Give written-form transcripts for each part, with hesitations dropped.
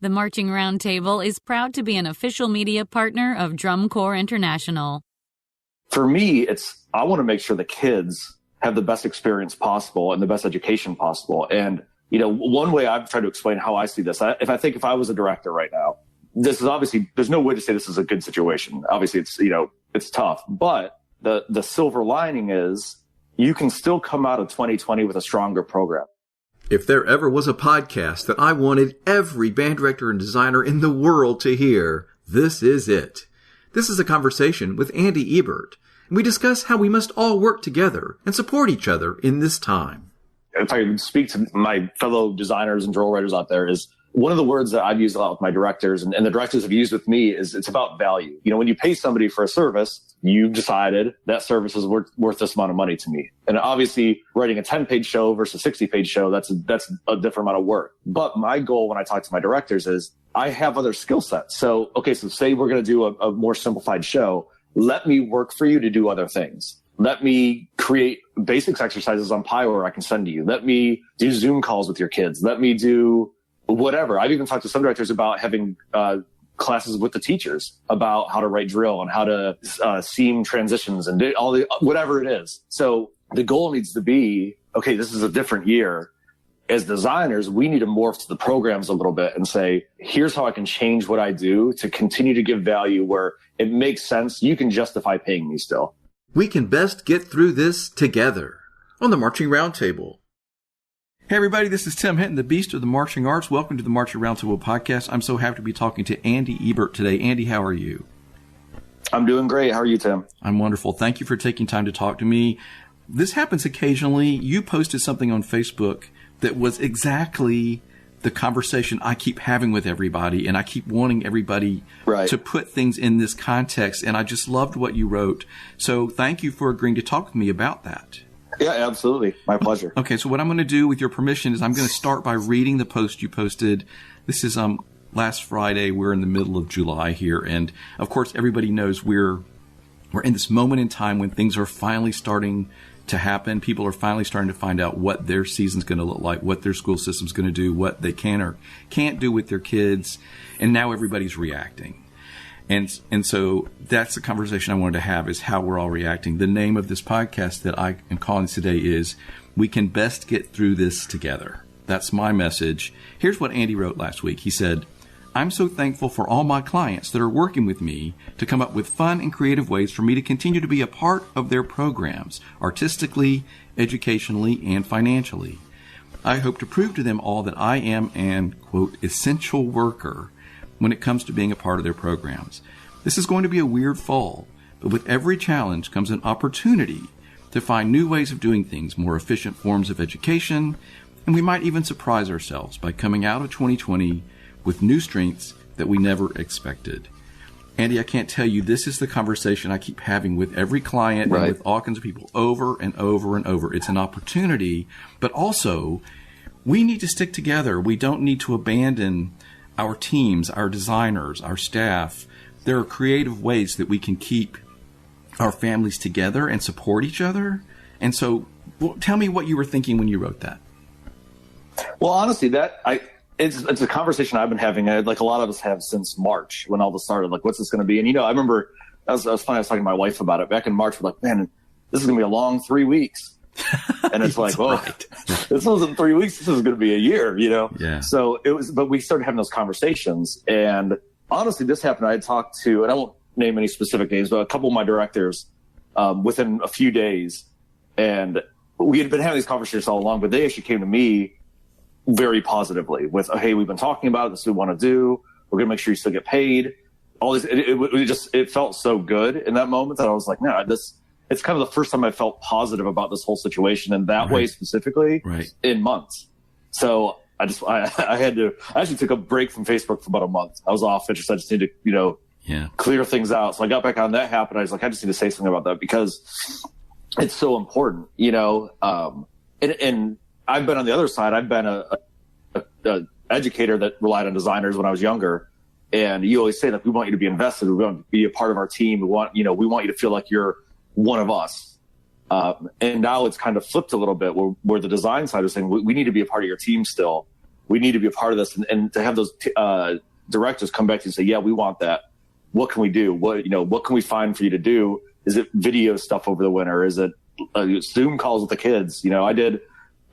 The Marching Roundtable is proud to be an official media partner of Drum Corps International. For me, I want to make sure the kids have the best experience possible and the best education possible. And, one way I've tried to explain how I see this, if I was a director right now, this is obviously, there's no way to say this is a good situation. Obviously it's tough, but the silver lining is you can still come out of 2020 with a stronger program. If there ever was a podcast that I wanted every band director and designer in the world to hear, this is it. This is a conversation with Andy Ebert, and we discuss how we must all work together and support each other in this time. If I speak to my fellow designers and drill writers out there, is one of the words that I've used a lot with my directors and the directors have used with me is it's about value. When you pay somebody for a service, you've decided that service is worth this amount of money to me. And obviously writing a 10-page show versus a 60-page show, that's a different amount of work. But my goal when I talk to my directors is I have other skill sets. So say we're going to do a more simplified show. Let me work for you to do other things. Let me create basics exercises on Pyro I can send to you. Let me do Zoom calls with your kids. Let me do whatever. I've even talked to some directors about having classes with the teachers about how to write drill and how to seam transitions and whatever it is. So the goal needs to be, this is a different year. As designers, we need to morph to the programs a little bit and say, here's how I can change what I do to continue to give value where it makes sense. You can justify paying me still. We can best get through this together on the Marching Roundtable. Hey everybody, this is Tim Hinton, the Beast of the Marching Arts. Welcome to the Marching Roundtable podcast. I'm so happy to be talking to Andy Ebert today. Andy, how are you? I'm doing great. How are you, Tim? I'm wonderful. Thank you for taking time to talk to me. This happens occasionally. You posted something on Facebook that was exactly the conversation I keep having with everybody, and I keep wanting everybody to put things in this context, and I just loved what you wrote. So thank you for agreeing to talk with me about that. Yeah, absolutely. My pleasure. Okay, so what I'm going to do with your permission is I'm going to start by reading the post you posted. This is last Friday. We're in the middle of July here, and of course everybody knows we're in this moment in time when things are finally starting to happen. People are finally starting to find out what their season's going to look like, what their school system's going to do, what they can or can't do with their kids, and now everybody's reacting. And so that's the conversation I wanted to have, is how we're all reacting. The name of this podcast that I am calling today is We Can Best Get Through This Together. That's my message. Here's what Andy wrote last week. He said, I'm so thankful for all my clients that are working with me to come up with fun and creative ways for me to continue to be a part of their programs, artistically, educationally, and financially. I hope to prove to them all that I am an, quote, essential worker when it comes to being a part of their programs. This is going to be a weird fall, but with every challenge comes an opportunity to find new ways of doing things, more efficient forms of education, and we might even surprise ourselves by coming out of 2020 with new strengths that we never expected. Andy, I can't tell you, this is the conversation I keep having with every client and with all kinds of people over and over and over. It's an opportunity, but also we need to stick together. We don't need to abandon our teams, our designers, our staff. There are creative ways that we can keep our families together and support each other. And so tell me what you were thinking when you wrote that. Well, honestly, it's a conversation I've been having, like a lot of us have since March when all this started. Like, what's this going to be? And, I remember I was talking to my wife about it back in March. We're like, man, this is going to be a long 3 weeks. And it's like, well, this wasn't 3 weeks. This is going to be a year, Yeah. So but we started having those conversations. And honestly, this happened. I had talked to, and I won't name any specific names, but a couple of my directors within a few days. And we had been having these conversations all along, but they actually came to me very positively with, hey, we've been talking about it. This is what we want to do. We're going to make sure you still get paid. All this, it felt so good in that moment that I was like, no, it's kind of the first time I felt positive about this whole situation in that way specifically in months. So I actually took a break from Facebook for about a month. I was off. I just needed to, clear things out. So I got back on. That happened. I was like, I just need to say something about that because it's so important, and I've been on the other side. I've been a educator that relied on designers when I was younger. And you always say that we want you to be invested. We want to be a part of our team. We want you to feel like you're one of us. And now it's kind of flipped a little bit where the design side is saying we need to be a part of your team still. we need to be a part of this. And to have those directors come back to you and say, yeah, we want that. What can we do? What can we find for you to do? Is it video stuff over the winter? Is it Zoom calls with the kids? I did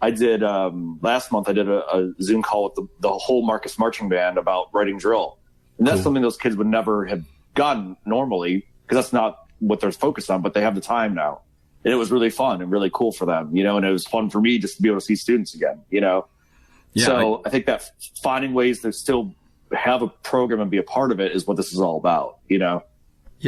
last month, I did a Zoom call with the whole Marcus marching band about writing drill. And that's something those kids would never have gotten normally, because that's not what they're focused on, but they have the time now. And it was really fun and really cool for them, and it was fun for me just to be able to see students again, Yeah, so I think that finding ways to still have a program and be a part of it is what this is all about, Yeah,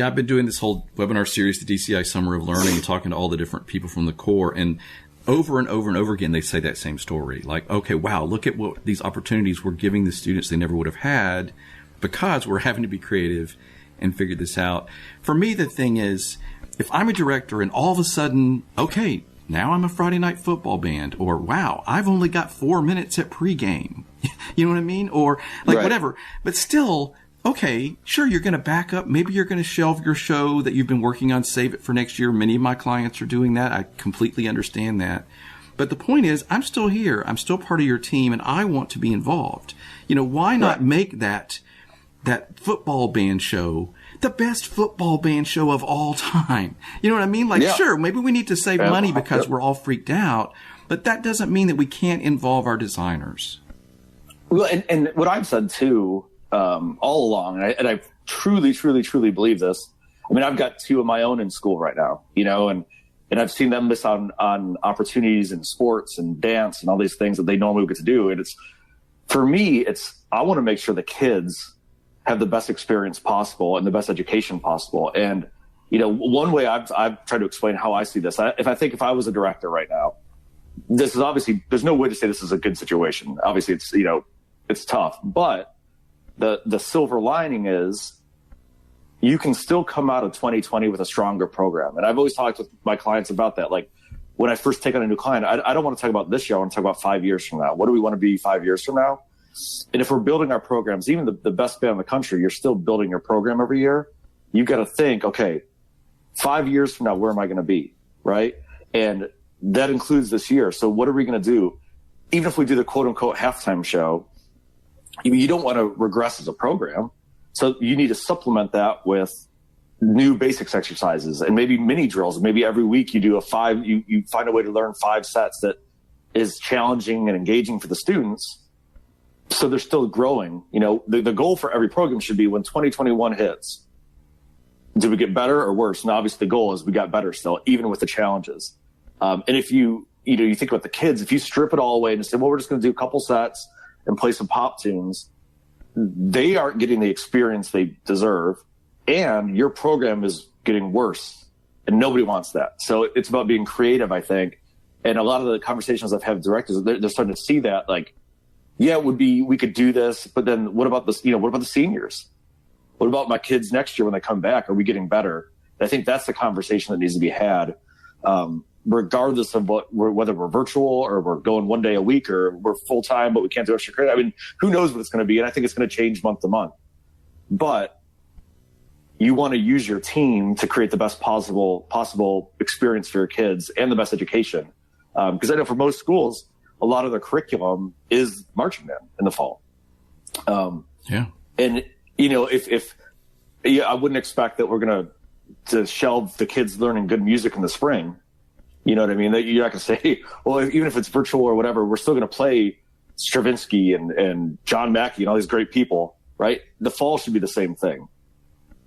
I've been doing this whole webinar series, the DCI Summer of Learning, talking to all the different people from the Corps, and over and over and over again, they say that same story. Like, okay, wow, look at what these opportunities we're giving the students they never would have had because we're having to be creative and figure this out. For me, the thing is, if I'm a director and all of a sudden, okay, now I'm a Friday night football band, or wow, I've only got 4 minutes at pregame. You know what I mean? Or like whatever. But still, okay, sure, you're going to back up. Maybe you're going to shelve your show that you've been working on, save it for next year. Many of my clients are doing that. I completely understand that. But the point is, I'm still here. I'm still part of your team, and I want to be involved. Why not make that football band show the best football band show of all time? You know what I mean? Like, sure, maybe we need to save money because we're all freaked out, but that doesn't mean that we can't involve our designers. Well, and what I've said too, all along, and I truly, truly, truly believe this. I mean, I've got 2 of my own in school right now, and I've seen them miss on opportunities in sports and dance and all these things that they normally would get to do. And for me, I want to make sure the kids have the best experience possible and the best education possible. And, one way I've tried to explain how I see this, if I was a director right now, this is obviously, there's no way to say this is a good situation. Obviously it's tough, but the silver lining is you can still come out of 2020 with a stronger program. And I've always talked with my clients about that. Like, when I first take on a new client, I don't want to talk about this year. I want to talk about 5 years from now. What do we want to be 5 years from now? And if we're building our programs, even the best band in the country, you're still building your program every year. You've got to think, okay, 5 years from now, where am I going to be? Right. And that includes this year. So what are we going to do? Even if we do the quote unquote halftime show, you don't want to regress as a program. So you need to supplement that with new basics exercises and maybe mini drills. Maybe every week you do you find a way to learn 5 sets that is challenging and engaging for the students. So they're still growing. The goal for every program should be, when 2021 hits, do we get better or worse? And obviously the goal is we got better still, even with the challenges. And if you think about the kids, if you strip it all away and say, well, we're just going to do a couple sets and play some pop tunes, they aren't getting the experience they deserve. And your program is getting worse, and nobody wants that. So it's about being creative, I think. And a lot of the conversations I've had with directors, they're starting to see that, like, yeah, we could do this, but then what about this? What about the seniors? What about my kids next year when they come back? Are we getting better? And I think that's the conversation that needs to be had, regardless of whether we're virtual or we're going 1 day a week or we're full time, but we can't do extra credit. I mean, who knows what it's going to be? And I think it's going to change month to month. But you want to use your team to create the best possible experience for your kids and the best education. Because I know for most schools, a lot of the curriculum is marching band in the fall. And if I wouldn't expect that we're going to shelve the kids learning good music in the spring. You know what I mean? That you're not going to say, well, even if it's virtual or whatever, we're still going to play Stravinsky and John Mackey and all these great people, right? The fall should be the same thing.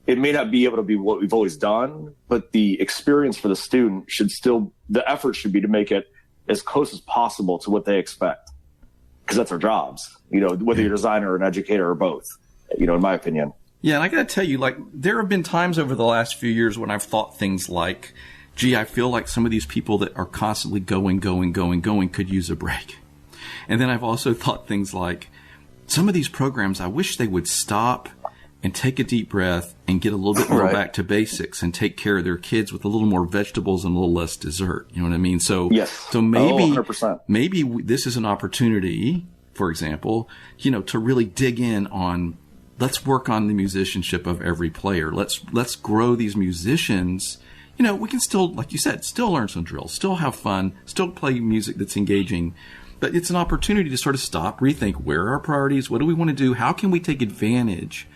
It may not be able to be what we've always done, but the experience for the student the effort should be to make it as close as possible to what they expect, because that's our jobs, whether you're a designer or an educator or both, in my opinion. Yeah, and I got to tell you, like, there have been times over the last few years when I've thought things like, gee, I feel like some of these people that are constantly going could use a break. And then I've also thought things like, some of these programs, I wish they would stop and take a deep breath and get a little bit more back to basics and take care of their kids with a little more vegetables and a little less dessert. You know what I mean? So, yes. So maybe, 100%. Maybe this is an opportunity, for example, to really dig in on, let's work on the musicianship of every player. Let's grow these musicians. We can still, like you said, still learn some drills, still have fun, still play music that's engaging, But it's an opportunity to sort of stop, rethink, where are our priorities? What do we want to do? How can we take advantage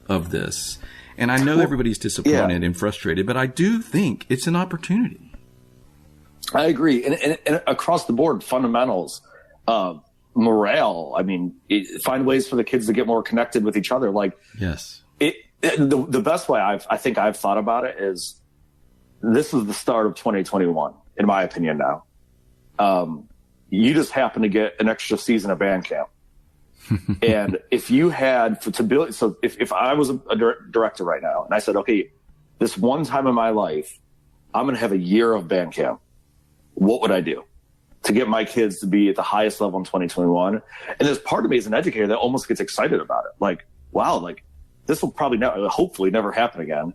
of this? And I know everybody's disappointed and frustrated, but I do think it's an opportunity. I agree. And across the board, fundamentals, morale. I mean, find ways for the kids to get more connected with each other. Like, yes, the best way I think I've thought about it is this is the start of 2021, in my opinion. Now, you just happen to get an extra season of band camp. And if you had to build, so if I was a director right now and I said, okay, this one time in my life, I'm going to have a year of band camp, what would I do to get my kids to be at the highest level in 2021? And there's part of me as an educator that almost gets excited about it. Like, wow, like this will probably hopefully never happen again.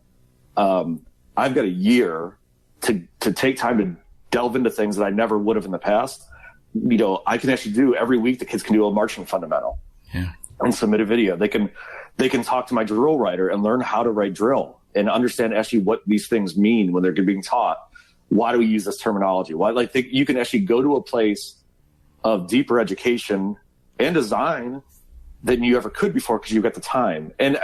I've got a year to take time to delve into things that I never would have in the past. You know, I can actually do every week. The kids can do a marching fundamental and submit a video. They can talk to my drill writer and learn how to write drill and understand actually what these things mean when they're being taught. Why do we use this terminology? Why, you can actually go to a place of deeper education and design than you ever could before because you've got the time. And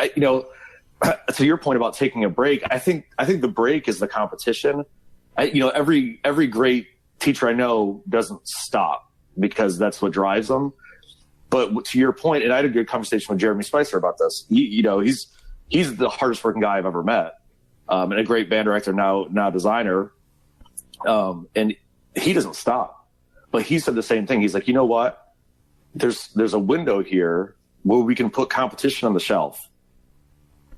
to your point about taking a break, I think the break is the competition. Every great teacher I know doesn't stop because that's what drives them. But to your point, and I had a good conversation with Jeremy Spicer about this. He's the hardest working guy I've ever met, and a great band director, now designer. And he doesn't stop. But he said the same thing. He's like, you know what? There's a window here where we can put competition on the shelf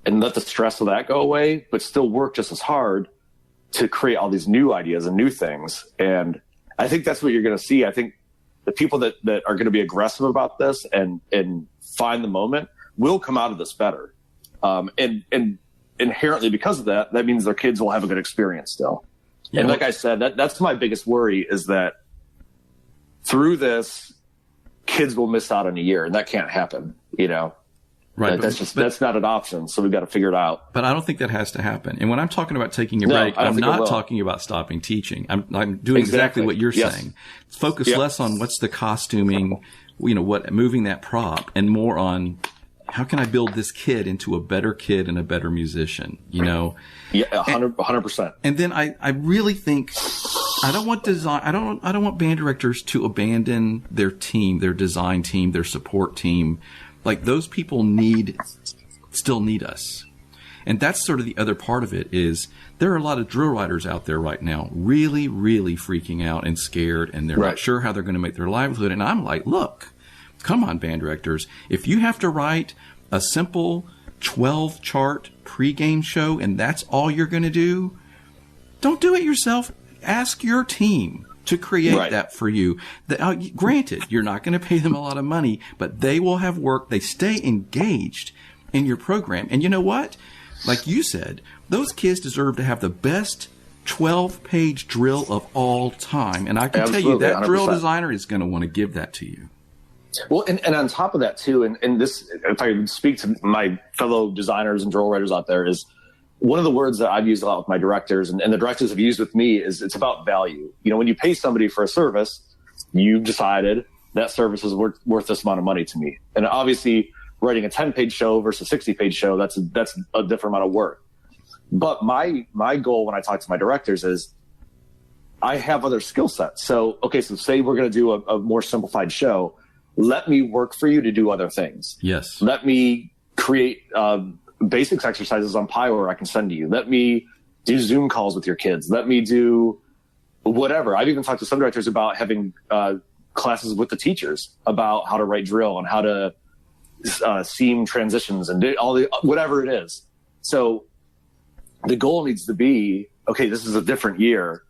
and let the stress of that go away, but still work just as hard to create all these new ideas and new things. And I think that's what you're going to see. I think the people that are going to be aggressive about this and find the moment will come out of this better. And inherently because of that means their kids will have a good experience still. Yeah. And like I said, that's my biggest worry is that through this, kids will miss out on a year, and that can't happen, Right. That's not an option. So we've got to figure it out. But I don't think that has to happen. And when I'm talking about taking a break, I'm not talking about stopping teaching. I'm doing exactly what you're saying. Focus less on what's the costuming, moving that prop, and more on how can I build this kid into a better kid and a better musician, Yeah, 100%. And then I really think I don't want I don't want band directors to abandon their team, their design team, their support team. Like those people still need us. And that's sort of the other part of it is there are a lot of drill writers out there right now really, really freaking out and scared, and they're not sure how they're going to make their livelihood. And I'm like, look, come on, band directors. If you have to write a simple 12-chart pregame show and that's all you're going to do, don't do it yourself. Ask your team to create that for you. Granted, you're not going to pay them a lot of money, but they will have work. They stay engaged in your program. And you know what? Like you said, those kids deserve to have the best 12-page drill of all time. And I can tell you that 100%. Drill designer is going to want to give that to you. Well, and on top of that too, and this, if I speak to my fellow designers and drill writers out there, is one of the words that I've used a lot with my directors and the directors have used with me is it's about value. When you pay somebody for a service, you've decided that service is worth this amount of money to me. And obviously writing a 10-page show versus a 60-page show, that's a different amount of work. But my goal when I talk to my directors is I have other skill sets. So say we're going to do a more simplified show. Let me work for you to do other things. Yes. Let me create, basics exercises on Pi-ware I can send to you. Let me do Zoom calls with your kids. Let me do whatever. I've even talked to some directors about having classes with the teachers about how to write drill and how to seam transitions and do whatever it is. So the goal needs to be, this is a different year.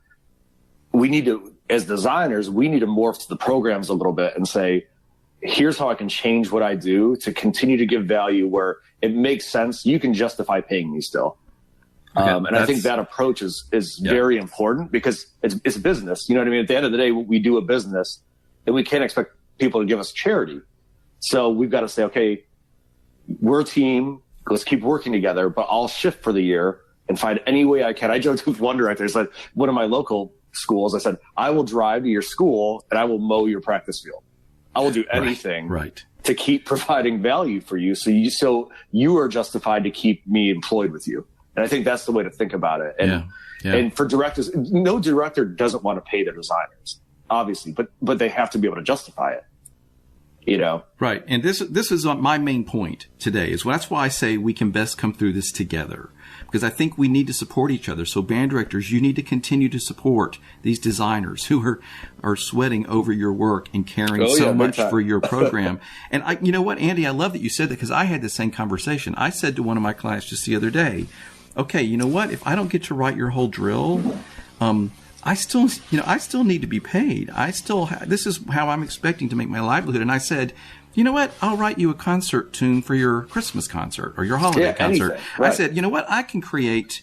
We need to, as designers, morph to the programs a little bit and say, here's how I can change what I do to continue to give value where it makes sense. You can justify paying me still. And I think that approach is very important because it's business. You know what I mean? At the end of the day, we do a business and we can't expect people to give us charity. So we've got to say, okay, we're a team. Let's keep working together, but I'll shift for the year and find any way I can. I joked with one director. I said, one of my local schools, I said, I will drive to your school and I will mow your practice field. I will do anything right. to keep providing value for you. So you are justified to keep me employed with you. And I think that's the way to think about it. And, and for directors, no director doesn't want to pay their designers, obviously, but they have to be able to justify it. Right. And this is my main point today that's why I say we can best come through this together, because I think we need to support each other. So band directors, you need to continue to support these designers who are sweating over your work and caring so much for your program. And you know what, Andy, I love that you said that, because I had the same conversation. I said to one of my clients just the other day, okay, you know what? If I don't get to write your whole drill, I still need to be paid. This is how I'm expecting to make my livelihood. And I said, you know what? I'll write you a concert tune for your Christmas concert or your holiday concert. Right. I said, you know what? I can create,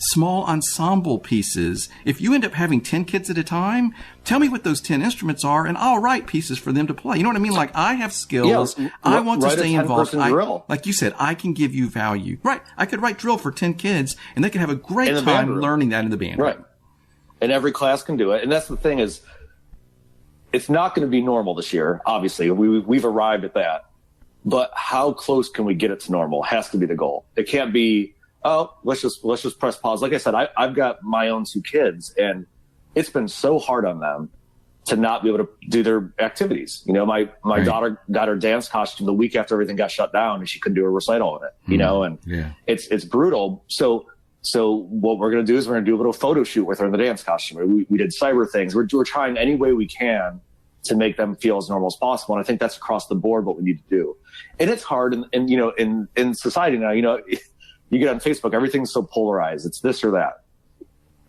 small ensemble pieces. If you end up having 10 kids at a time, tell me what those 10 instruments are, and I'll write pieces for them to play. You know what I mean? Like, I have skills. I want to stay involved. Like you said, I can give you value. Right. I could write drill for 10 kids, and they could have a great time learning that in the band room. Right. And every class can do it. And that's the thing is, it's not going to be normal this year. Obviously, we've arrived at that. But how close can we get it to normal has to be the goal. It can't be, oh, let's just press pause. Like I said, I've got my own 2 kids, and it's been so hard on them to not be able to do their activities. My daughter got her dance costume the week after everything got shut down, and she couldn't do a recital in it, it's brutal. So what we're going to do is we're going to do a little photo shoot with her in the dance costume. We did cyber things. We're trying any way we can to make them feel as normal as possible. And I think that's across the board what we need to do. And it's hard. And in society now, you get on Facebook, everything's so polarized. It's this or that.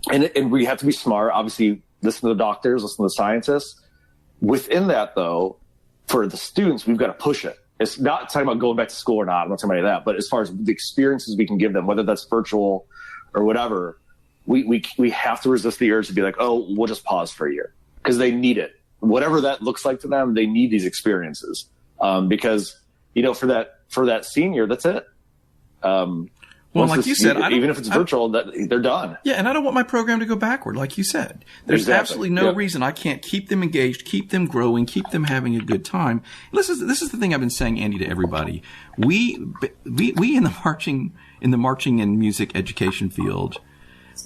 And we have to be smart. Obviously, listen to the doctors, listen to the scientists. Within that, though, for the students, we've got to push it. It's not talking about going back to school or not. I'm not talking about that. But as far as the experiences we can give them, whether that's virtual or whatever, we have to resist the urge to be like, oh, we'll just pause for a year, because they need it. Whatever that looks like to them, they need these experiences. Because, for that senior, that's it. Well, like you said, even if it's virtual, they're done. Yeah, and I don't want my program to go backward, like you said. There's absolutely no reason I can't keep them engaged, keep them growing, keep them having a good time. This is the thing I've been saying, Andy, to everybody. We in the marching and music education field,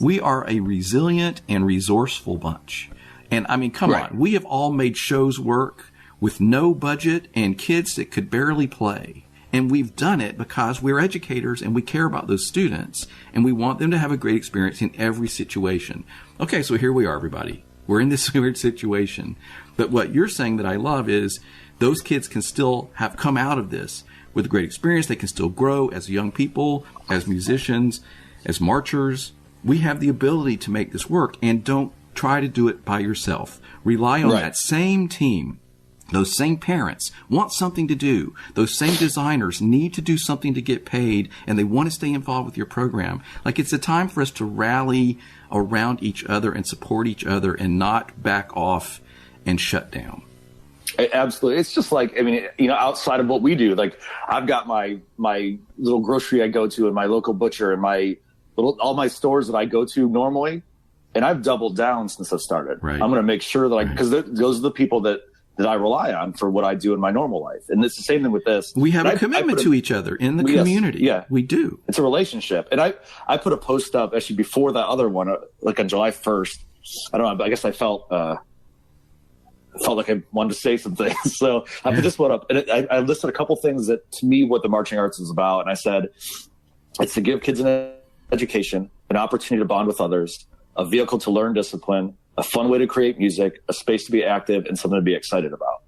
we are a resilient and resourceful bunch. And I mean, come on, we have all made shows work with no budget and kids that could barely play. And we've done it because we're educators and we care about those students and we want them to have a great experience in every situation. Okay, so here we are, everybody. We're in this weird situation. But what you're saying that I love is those kids can still have come out of this with a great experience. They can still grow as young people, as musicians, as marchers. We have the ability to make this work, and don't try to do it by yourself. Rely on that same team. Those same parents want something to do. Those same designers need to do something to get paid, and they want to stay involved with your program. Like, it's a time for us to rally around each other and support each other and not back off and shut down. Absolutely. It's just like, I mean, outside of what we do, like, I've got my little grocery I go to and my local butcher and all my stores that I go to normally, and I've doubled down since I started. Right. I'm going to make sure that because those are the people that I rely on for what I do in my normal life. And it's the same thing with this. We have a commitment to each other in the community. Yeah, we do. It's a relationship. And I put a post up actually before that other one, like on July 1st. I don't know, but I guess I felt like I wanted to say some things. So I put this one up, and I listed a couple things that, to me, what the marching arts is about. And I said, it's to give kids an education, an opportunity to bond with others, a vehicle to learn discipline, a fun way to create music, a space to be active, and something to be excited about.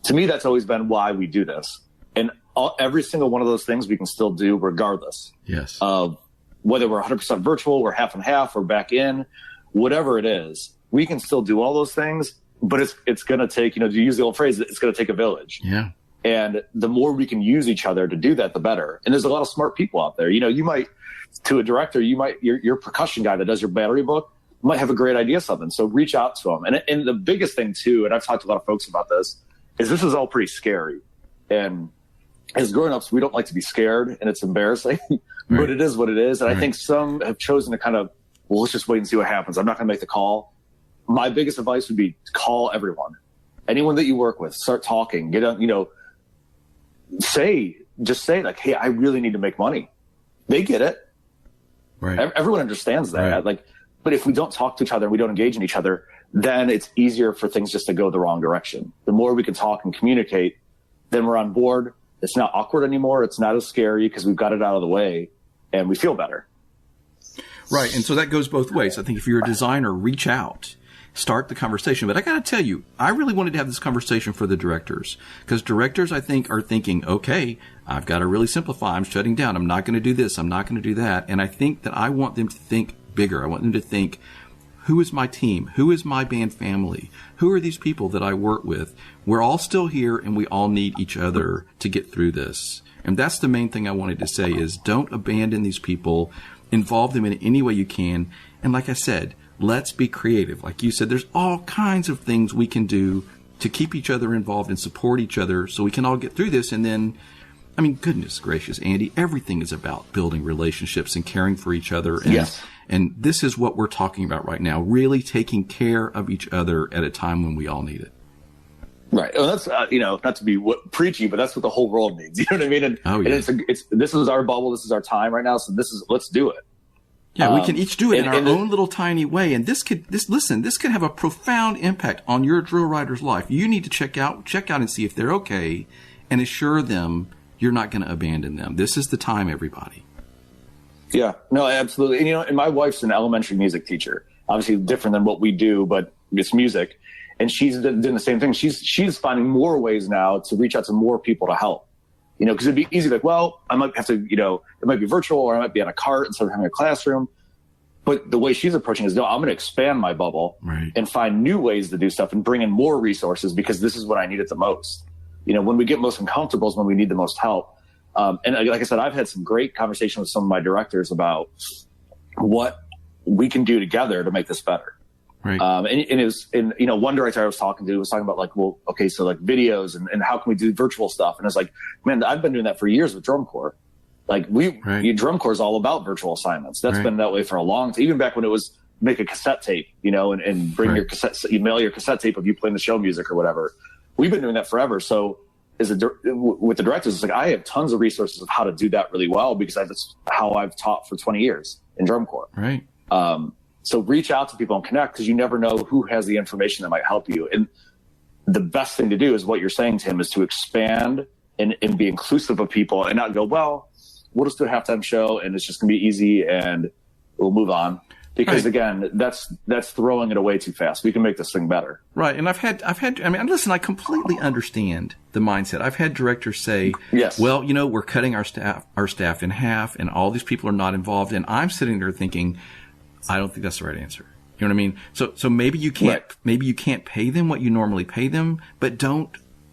To me, that's always been why we do this. And every single one of those things we can still do regardless of whether we're 100% virtual, we're half and half, or back in, whatever it is. We can still do all those things, but it's going to take, to use the old phrase, it's going to take a village. Yeah. And the more we can use each other to do that, the better. And there's a lot of smart people out there. You might, to a director, your percussion guy that does your battery book might have a great idea something. So reach out to them. And the biggest thing too, and I've talked to a lot of folks about this is all pretty scary. And as grown-ups, we don't like to be scared, and it's embarrassing, but it is what it is. And I think some have chosen to kind of, well, let's just wait and see what happens. I'm not going to make the call. My biggest advice would be call everyone. anyone that you work with, start talking, get on, just say like, hey, I really need to make money. They get it. Right. Everyone understands that. Right. But if we don't talk to each other, we don't engage in each other, then it's easier for things just to go the wrong direction. The more we can talk and communicate, then we're on board. It's not awkward anymore. It's not as scary because we've got it out of the way and we feel better. Right. And so that goes both ways. I think if you're a designer, reach out, start the conversation. But I got to tell you, I really wanted to have this conversation for the directors, because directors, I think, are thinking, okay, I've got to really simplify. I'm shutting down. I'm not going to do this. I'm not going to do that. And I think that I want them to think bigger. I want them to think, who is my team? Who is my band family? Who are these people that I work with? We're all still here and we all need each other to get through this. And that's the main thing I wanted to say is don't abandon these people. Involve them in any way you can. And like I said, let's be creative. Like you said, there's all kinds of things we can do to keep each other involved and support each other so we can all get through this. And then, I mean, goodness gracious, Andy, everything is about building relationships and caring for each other. And, yes. And this is what we're talking about right now, really taking care of each other at a time when we all need it. Right. Well, that's, not to be preachy, but that's what the whole world needs. You know what I mean? And, oh, yeah. And this is our bubble. This is our time right now. So let's do it. Yeah, we can each do it in our own little tiny way. And this could have a profound impact on your drill rider's life. You need to check out and see if they're okay and assure them you're not going to abandon them. This is the time, everybody. Yeah, no, absolutely. And, and my wife's an elementary music teacher, obviously different than what we do, but it's music. And she's doing the same thing. She's finding more ways now to reach out to more people to help, because it'd be easy, like, well, I might have to, it might be virtual or I might be on a cart instead of having a classroom. But the way she's approaching is, no, I'm going to expand my bubble and find new ways to do stuff and bring in more resources because this is what I need it the most. When we get most uncomfortable is when we need the most help. And like I said, I've had some great conversations with some of my directors about what we can do together to make this better. Right. One director I was talking to was talking about like, well, okay, so like videos and how can we do virtual stuff? And it's like, man, I've been doing that for years with drum corps. Like drum corps is all about virtual assignments. That's been that way for a long time. Even back when it was make a cassette tape, and bring your cassette, you mail your cassette tape of you playing the show music or whatever. We've been doing that forever. So with the directors, it's like, I have tons of resources of how to do that really well because that's how I've taught for 20 years in drum corps. Right. So reach out to people and connect because you never know who has the information that might help you. And the best thing to do is what you're saying, Tim, is to expand and be inclusive of people and not go, well, we'll just do a halftime show and it's just going to be easy and we'll move on. Because again, that's throwing it away too fast. We can make this thing better. Right. And listen, I completely understand the mindset. I've had directors say, yes, well, we're cutting our staff in half and all these people are not involved. And I'm sitting there thinking, I don't think that's the right answer. You know what I mean? So maybe you can't pay them what you normally pay them, but don't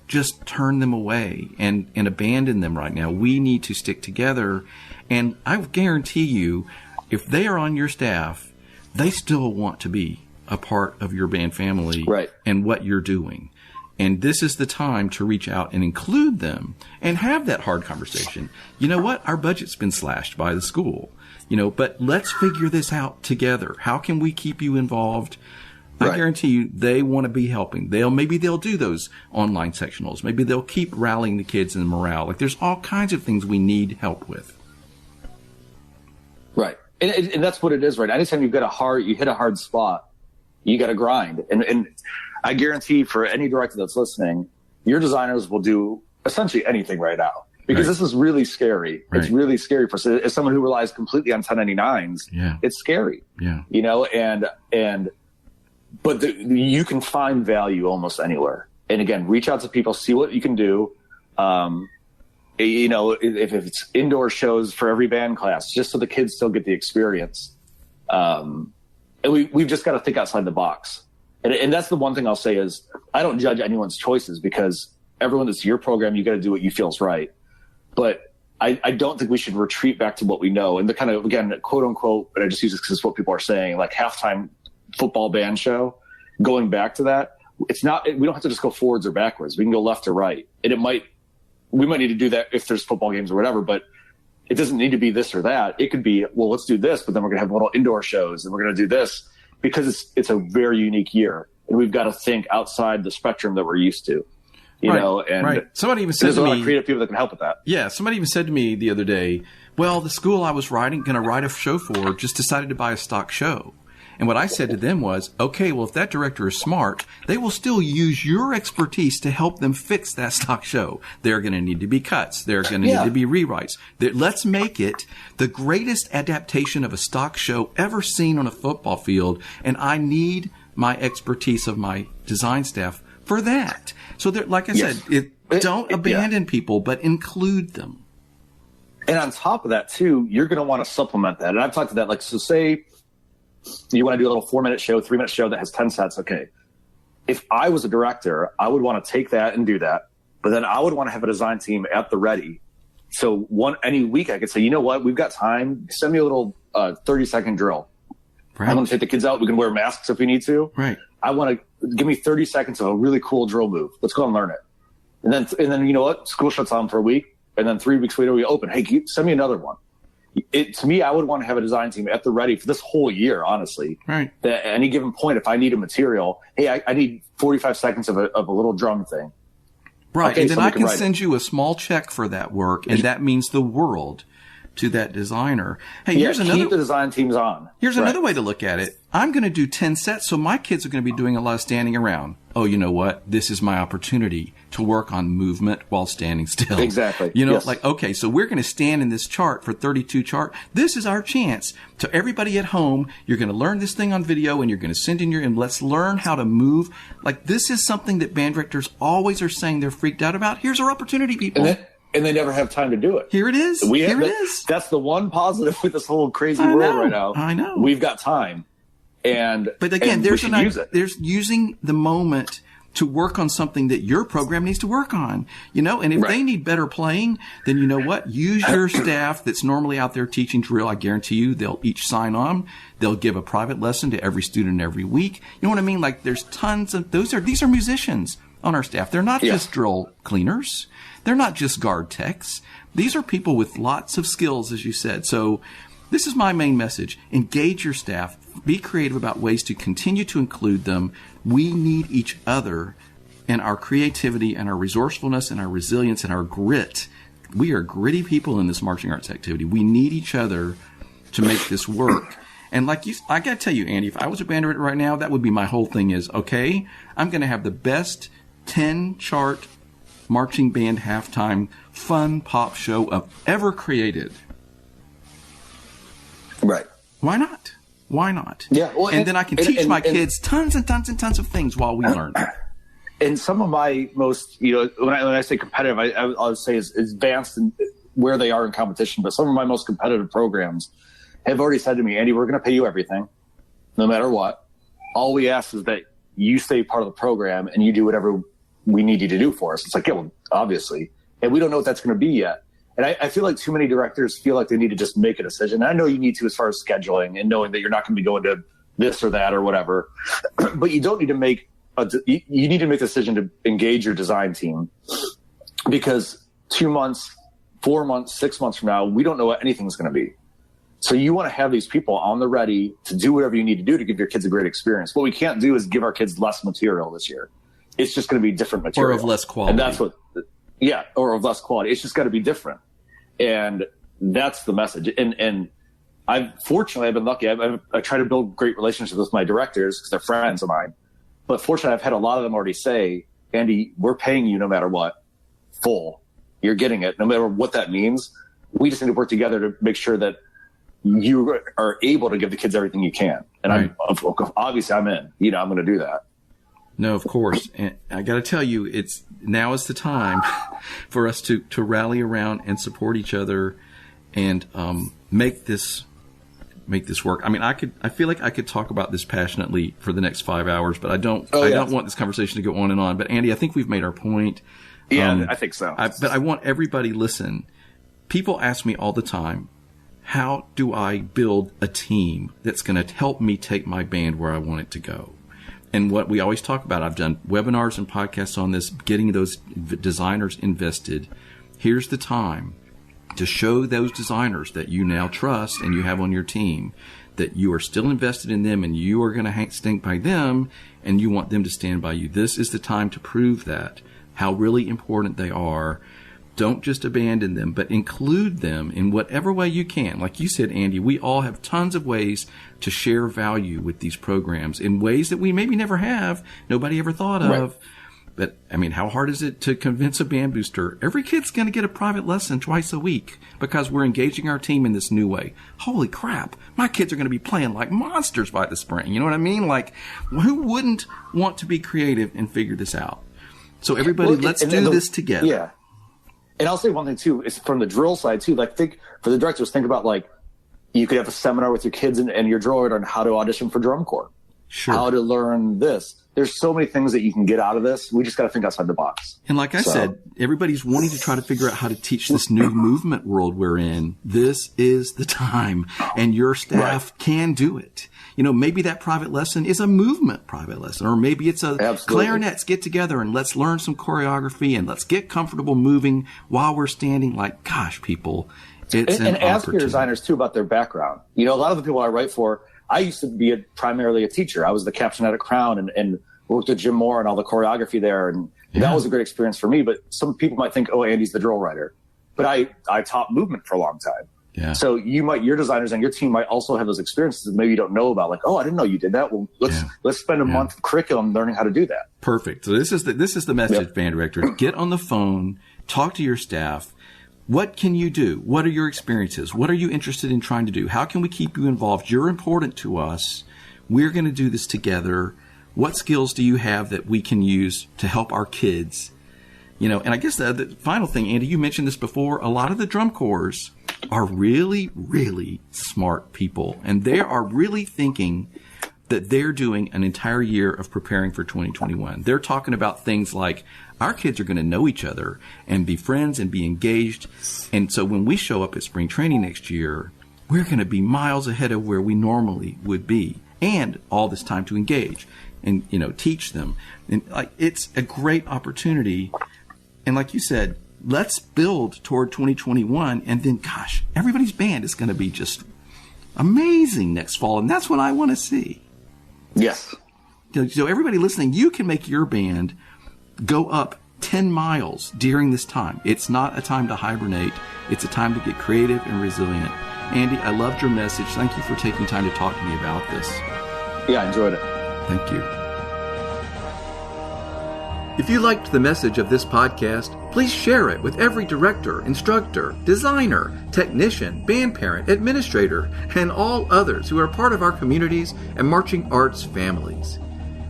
just turn them away and abandon them right now. We need to stick together. And I guarantee you, if they are on your staff, they still want to be a part of your band family and what you're doing. And this is the time to reach out and include them and have that hard conversation. You know what? Our budget's been slashed by the school, but let's figure this out together. How can we keep you involved? I guarantee you they want to be helping. Maybe they'll do those online sectionals. Maybe they'll keep rallying the kids and morale. Like there's all kinds of things we need help with. Right. And that's what it is, right? Anytime you hit a hard spot, you got to grind. And I guarantee for any director that's listening, your designers will do essentially anything right now because this is really scary. Right. It's really scary for as someone who relies completely on 1099s. Yeah. It's scary. Yeah. But you can find value almost anywhere. And again, reach out to people, see what you can do. If it's indoor shows for every band class, just so the kids still get the experience. And we've just got to think outside the box. And that's the one thing I'll say is I don't judge anyone's choices because everyone that's your program, you got to do what you feel is right. But I don't think we should retreat back to what we know. And the kind of, again, quote unquote, but I just use this because it's what people are saying, like halftime football band show, going back to that. It's not, we don't have to just go forwards or backwards. We can go left or right. And we might need to do that if there's football games or whatever, but it doesn't need to be this or that. It could be, well, let's do this, but then we're going to have little indoor shows and we're going to do this because it's a very unique year. and we've got to think outside the spectrum that we're used to. You know, and somebody even said there's to a me, lot of creative people that can help with that. Yeah, somebody even said to me the other day, well, the school I was going to write a show for just decided to buy a stock show. And what I said to them was, okay, well, if that director is smart, they will still use your expertise to help them fix that stock show. There are going to need to be cuts. There are going to need to be rewrites. Let's make it the greatest adaptation of a stock show ever seen on a football field. And I need my expertise of my design staff for that. So, like I said, don't abandon people, but include them. And on top of that, too, you're going to want to supplement that. And I've talked to that. Like, so say you want to do a little 4-minute show, 3-minute show that has 10 sets. Okay. If I was a director, I would want to take that and do that. But then I would want to have a design team at the ready. So any week I could say, you know what? We've got time. Send me a little 30-second drill. Right. I'm going to take the kids out. We can wear masks if we need to. Right. I want to give me 30 seconds of a really cool drill move. Let's go and learn it. And then you know what? School shuts down for a week. And then 3 weeks later, we open. Hey, send me another one. To me, I would want to have a design team at the ready for this whole year, honestly. Right. That at any given point, if I need a material, hey, I need 45 seconds of a little drum thing. Right. Okay, and then I can send you a small check for that work, and that means the world to that designer. Hey, here's another. Keep the design teams on. Here's another way to look at it. I'm going to do 10 sets, so my kids are going to be doing a lot of standing around. Oh, you know what? This is my opportunity to work on movement while standing still. Exactly. You know, okay, so we're going to stand in this chart for 32 chart. This is our chance. To everybody at home, you're going to learn this thing on video, and you're going to send in and let's learn how to move. Like, this is something that band directors always are saying they're freaked out about. Here's our opportunity, people. And they never have time to do it. Here it is. Here it is. That's the one positive with this whole crazy world right now. I know. We've got time. But again, there's using the moment to work on something that your program needs to work on, you know, and if they need better playing, then you know what? Use your staff that's normally out there teaching drill. I guarantee you they'll each sign on. They'll give a private lesson to every student every week. You know what I mean? Like, there's tons of these are musicians on our staff. They're not just drill cleaners. They're not just guard techs. These are people with lots of skills, as you said. So this is my main message. Engage your staff. Be creative about ways to continue to include them. We need each other and our creativity and our resourcefulness and our resilience and our grit. We are gritty people in this marching arts activity. We need each other to make this work. And I got to tell you, Andy, if I was a band director right now, that would be my whole thing is, okay, I'm going to have the best 10-chart marching band halftime fun pop show I've ever created. Right. Why not? Why not? Yeah. Well, and then I can teach my kids tons and tons and tons of things while we learn. And some of my most, you know, when I say competitive, I would say is advanced in where they are in competition. But some of my most competitive programs have already said to me, Andy, we're going to pay you everything, no matter what. All we ask is that you stay part of the program and you do whatever we need you to do for us. It's like, yeah, well, obviously. And we don't know what that's going to be yet. And I feel like too many directors feel like they need to just make a decision. And I know you need to as far as scheduling and knowing that you're not going to be going to this or that or whatever. But you don't need to make you need to make a decision to engage your design team, because 2 months, 4 months, 6 months from now, we don't know what anything's going to be. So you want to have these people on the ready to do whatever you need to do to give your kids a great experience. What we can't do is give our kids less material this year. It's just going to be different material. Or of less quality. And that's or of less quality. It's just got to be different. And that's the message. And I've been lucky. I try to build great relationships with my directors because they're friends of mine. But fortunately, I've had a lot of them already say, Andy, we're paying you no matter what, full. You're getting it, no matter what that means. We just need to work together to make sure that you are able to give the kids everything you can. And right. Obviously I'm in. You know, I'm going to do that. No, of course. And I got to tell you, now is the time for us to rally around and support each other and make this work. I mean, I feel like I could talk about this passionately for the next 5 hours, but I don't want this conversation to go on and on. But Andy, I think we've made our point. Yeah, I think so. But I want everybody listen. People ask me all the time, how do I build a team that's going to help me take my band where I want it to go? And what we always talk about, I've done webinars and podcasts on this, getting those designers invested. Here's the time to show those designers that you now trust and you have on your team that you are still invested in them and you are going to stand by them and you want them to stand by you. This is the time to prove that, how really important they are. Don't just abandon them, but include them in whatever way you can. Like you said, Andy, we all have tons of ways to share value with these programs in ways that we maybe never have, nobody ever thought of. Right. But, I mean, how hard is it to convince a band booster? Every kid's going to get a private lesson twice a week because we're engaging our team in this new way. Holy crap. My kids are going to be playing like monsters by the spring. You know what I mean? Like, who wouldn't want to be creative and figure this out? So everybody, let's do this together. Yeah. And I'll say one thing, too, is from the drill side, too. Like, for the directors, think about, like, you could have a seminar with your kids and your drill on how to audition for drum corps. Sure. How to learn this. There's so many things that you can get out of this. We just got to think outside the box. And like I said, everybody's wanting to try to figure out how to teach this new movement world we're in. This is the time, and your staff can do it. You know, maybe that private lesson is a movement private lesson, or maybe it's a clarinets get together and let's learn some choreography and let's get comfortable moving while we're standing. Like, gosh, people, it's an and ask your opportunity. designers, too, about their background. You know, a lot of the people I write for, I used to be primarily a teacher. I was the caption at Crown and worked with Jim Moore and all the choreography there. And that was a great experience for me. But some people might think, oh, Andy's the drill writer. But I taught movement for a long time. Yeah. So your designers and your team might also have those experiences that maybe you don't know about. Like, oh, I didn't know you did that. Well, let's spend a month of curriculum learning how to do that. Perfect. So this is the message, band directors. Get on the phone, talk to your staff. What can you do? What are your experiences? What are you interested in trying to do? How can we keep you involved? You're important to us. We're going to do this together. What skills do you have that we can use to help our kids? You know, and I guess the final thing, Andy, you mentioned this before. A lot of the drum corps are really, really smart people, and they are really thinking that they're doing an entire year of preparing for 2021. They're talking about things like, our kids are going to know each other and be friends and be engaged. And so when we show up at spring training next year, we're going to be miles ahead of where we normally would be, and all this time to engage and, you know, teach them. And like, it's a great opportunity. And like you said, let's build toward 2021. And then, gosh, everybody's band is going to be just amazing next fall. And that's what I want to see. Yes. So everybody listening, you can make your band go up 10 miles during this time. It's not a time to hibernate. It's a time to get creative and resilient. Andy, I loved your message. Thank you for taking time to talk to me about this. Yeah, I enjoyed it. Thank you. If you liked the message of this podcast, please share it with every director, instructor, designer, technician, band parent, administrator, and all others who are part of our communities and marching arts families.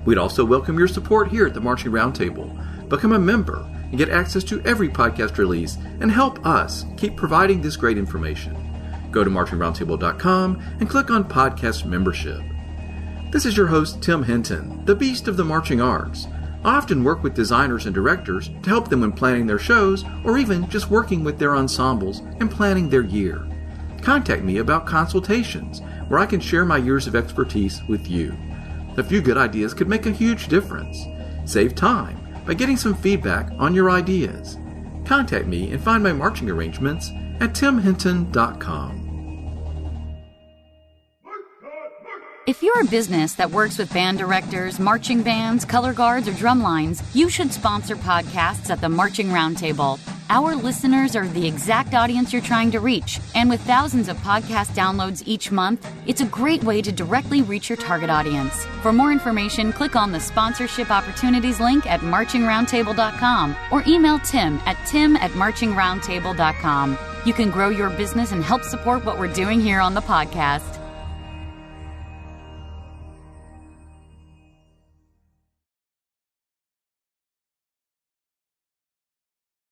We'd also welcome your support here at the Marching Roundtable. Become a member and get access to every podcast release and help us keep providing this great information. Go to marchingroundtable.com and click on Podcast Membership. This is your host, Tim Hinton, the Beast of the Marching Arts. I often work with designers and directors to help them when planning their shows or even just working with their ensembles and planning their year. Contact me about consultations where I can share my years of expertise with you. A few good ideas could make a huge difference. Save time by getting some feedback on your ideas. Contact me and find my marching arrangements at timhinton.com. If you're a business that works with band directors, marching bands, color guards, or drum lines, you should sponsor podcasts at the Marching Roundtable. Our listeners are the exact audience you're trying to reach, and with thousands of podcast downloads each month, it's a great way to directly reach your target audience. For more information, click on the sponsorship opportunities link at marchingroundtable.com or email Tim at marchingroundtable.com. You can grow your business and help support what we're doing here on the podcast.